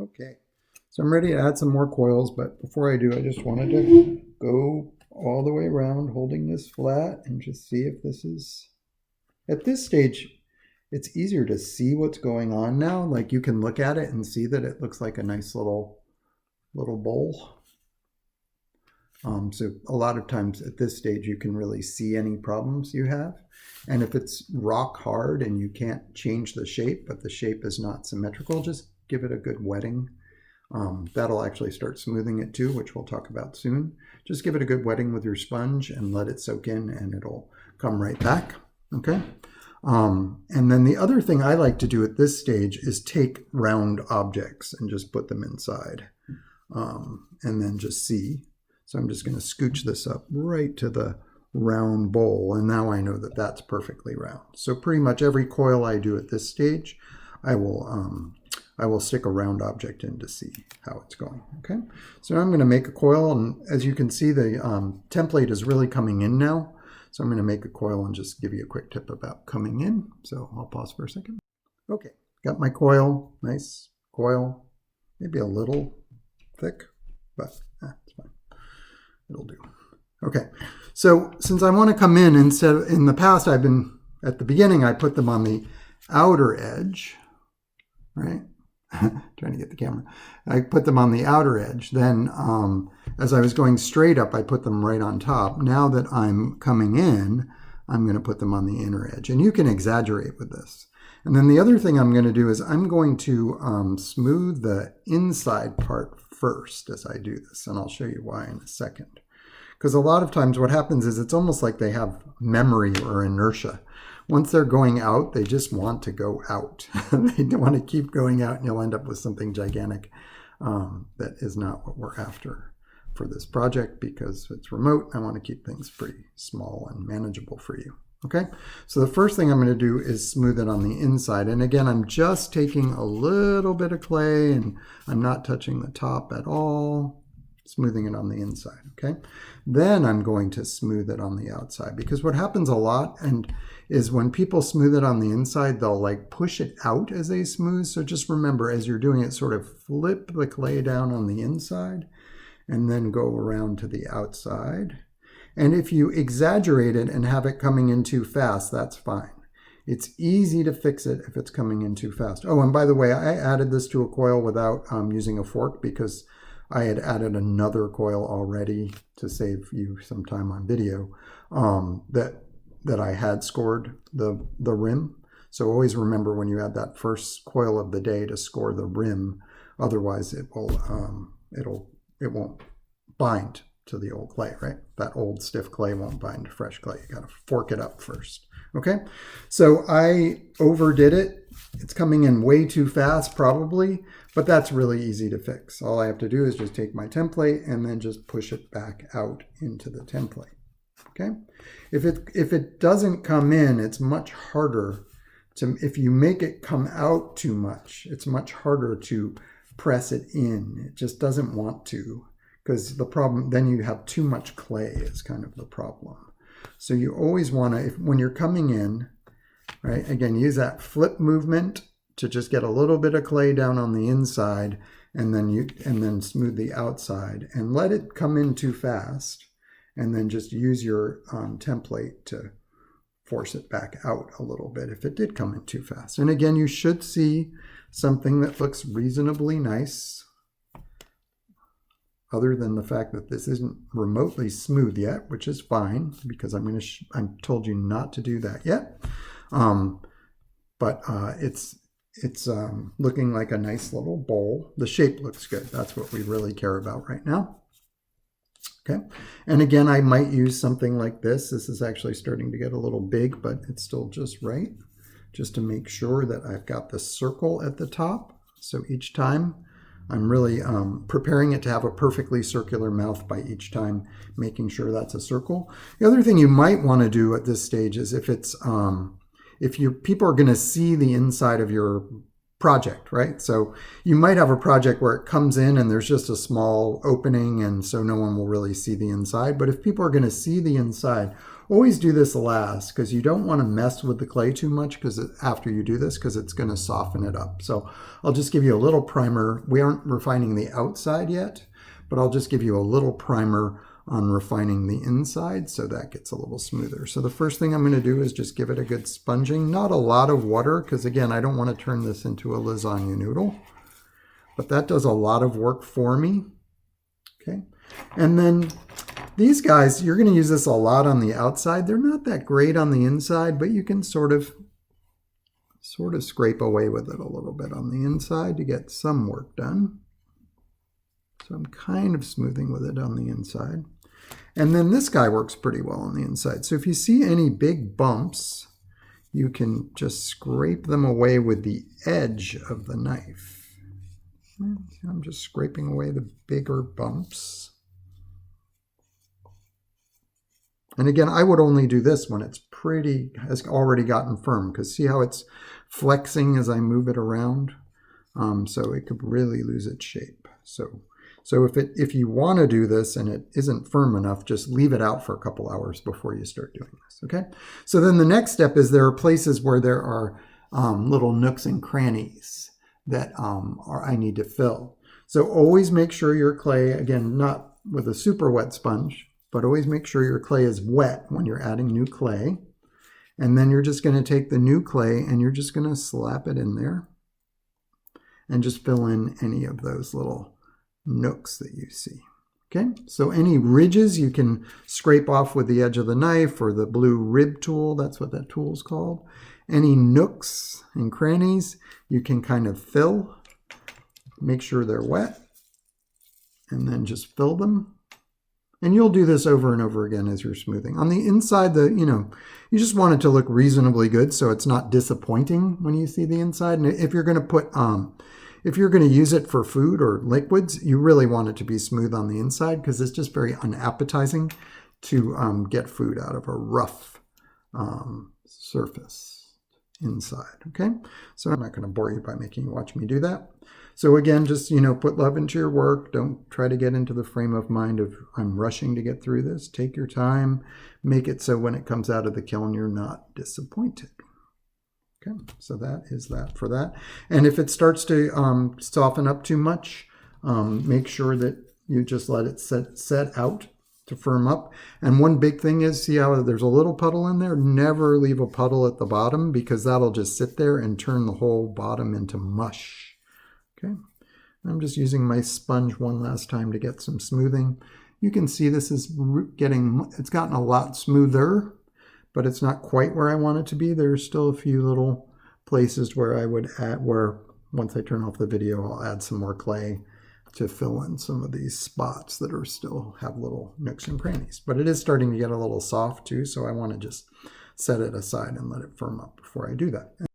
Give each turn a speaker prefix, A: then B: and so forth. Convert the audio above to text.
A: Okay, so I'm ready to add some more coils, but before I do, I just wanted to go all the way around holding this flat and just see if this is, at this stage, it's easier to see what's going on now. Like you can look at it and see that it looks like a nice little bowl. So a lot of times at this stage, you can really see any problems you have. And if it's rock hard and you can't change the shape, but the shape is not symmetrical, just give it a good wetting. That'll actually start smoothing it too, which we'll talk about soon. Just give it a good wetting with your sponge and let it soak in and it'll come right back, okay? And then the other thing I like to do at this stage is take round objects and just put them inside and then just see. So I'm just going to scooch this up right to the round bowl, and now I know that that's perfectly round. So pretty much every coil I do at this stage, I will stick a round object in to see how it's going. Okay, so now I'm going to make a coil, and as you can see, the template is really coming in now. So I'm going to make a coil and just give you a quick tip about coming in. So I'll pause for a second. Okay, got my coil, nice coil, maybe a little thick, but it's fine. It'll do. Okay, so since I want to come in, instead of, in the past I've been, at the beginning I put them on the outer edge, right? Trying to get the camera. I put them on the outer edge. Then as I was going straight up, I put them right on top. Now that I'm coming in, I'm going to put them on the inner edge. And you can exaggerate with this. And then the other thing I'm going to do is I'm going to smooth the inside part first as I do this. And I'll show you why in a second. Because a lot of times what happens is it's almost like they have memory or inertia. Once they're going out, they just want to go out. They don't want to keep going out, and you'll end up with something gigantic that is not what we're after for this project, because it's remote. I want to keep things pretty small and manageable for you. Okay, so the first thing I'm going to do is smooth it on the inside. And again, I'm just taking a little bit of clay and I'm not touching the top at all, smoothing it on the inside. Okay, then I'm going to smooth it on the outside, because what happens a lot is when people smooth it on the inside, they'll like push it out as they smooth. So just remember, as you're doing it, sort of flip the clay down on the inside and then go around to the outside. And if you exaggerate it and have it coming in too fast, that's fine. It's easy to fix it if it's coming in too fast. Oh, and by the way, I added this to a coil without using a fork, because I had added another coil already to save you some time on video that I had scored the rim. So always remember when you add that first coil of the day to score the rim. Otherwise, it won't bind to the old clay, right? That old stiff clay won't bind to fresh clay. You got to fork it up first. Okay, so I overdid it. It's coming in way too fast probably, but that's really easy to fix. All I have to do is just take my template and then just push it back out into the template. Okay, if it doesn't come in, it's much harder to, if you make it come out too much, it's much harder to press it in. It just doesn't want to, because the problem, then you have too much clay is kind of the problem. So you always want to, when you're coming in, right, again, use that flip movement to just get a little bit of clay down on the inside, and then smooth the outside, and let it come in too fast, and then just use your template to force it back out a little bit if it did come in too fast. And again, you should see something that looks reasonably nice, other than the fact that this isn't remotely smooth yet, which is fine, because I'm told you not to do that yet. But it's looking like a nice little bowl. The shape looks good. That's what we really care about right now. Okay, and again, I might use something like this. This is actually starting to get a little big, but it's still just right, just to make sure that I've got the circle at the top. So each time I'm really preparing it to have a perfectly circular mouth by each time, making sure that's a circle. The other thing you might want to do at this stage is if it's people are going to see the inside of your project, right? So you might have a project where it comes in and there's just a small opening, and so no one will really see the inside. But if people are going to see the inside, Always do this last because you don't want to mess with the clay too much after you do this, because it's going to soften it up. So I'll just give you a little primer. We aren't refining the outside yet, but I'll just give you a little primer on refining the inside so that gets a little smoother. So the first thing I'm going to do is just give it a good sponging. Not a lot of water because, again, I don't want to turn this into a lasagna noodle. But that does a lot of work for me. Okay. And then these guys, you're going to use this a lot on the outside. They're not that great on the inside, but you can sort of scrape away with it a little bit on the inside to get some work done. So I'm kind of smoothing with it on the inside. And then this guy works pretty well on the inside. So if you see any big bumps, you can just scrape them away with the edge of the knife. I'm just scraping away the bigger bumps. And again, I would only do this when it's has already gotten firm, because see how it's flexing as I move it around? So it could really lose its shape. So if you want to do this and it isn't firm enough, just leave it out for a couple hours before you start doing this, okay? So then the next step is there are places where there are little nooks and crannies that I need to fill. So always make sure your clay, again, not with a super wet sponge, but always make sure your clay is wet when you're adding new clay. And then you're just going to take the new clay and you're just going to slap it in there and just fill in any of those little nooks that you see. Okay, so any ridges you can scrape off with the edge of the knife or the blue rib tool. That's what that tool is called. Any nooks and crannies you can kind of fill. Make sure they're wet and then just fill them. And you'll do this over and over again as you're smoothing. On the inside, you just want it to look reasonably good so it's not disappointing when you see the inside. And if you're going to if you're going to use it for food or liquids, you really want it to be smooth on the inside because it's just very unappetizing to get food out of a rough surface inside, okay? So I'm not going to bore you by making you watch me do that. So again, just, put love into your work. Don't try to get into the frame of mind of I'm rushing to get through this. Take your time. Make it so when it comes out of the kiln, you're not disappointed. Okay, so that is that for that. And if it starts to soften up too much, make sure that you just let it set out to firm up. And one big thing is, see how there's a little puddle in there? Never leave a puddle at the bottom because that'll just sit there and turn the whole bottom into mush. Okay, I'm just using my sponge one last time to get some smoothing. You can see this is it's gotten a lot smoother, but it's not quite where I want it to be. There's still a few little places where I would add, where once I turn off the video, I'll add some more clay to fill in some of these spots that are still have little nooks and crannies. But it is starting to get a little soft too, so I want to just set it aside and let it firm up before I do that.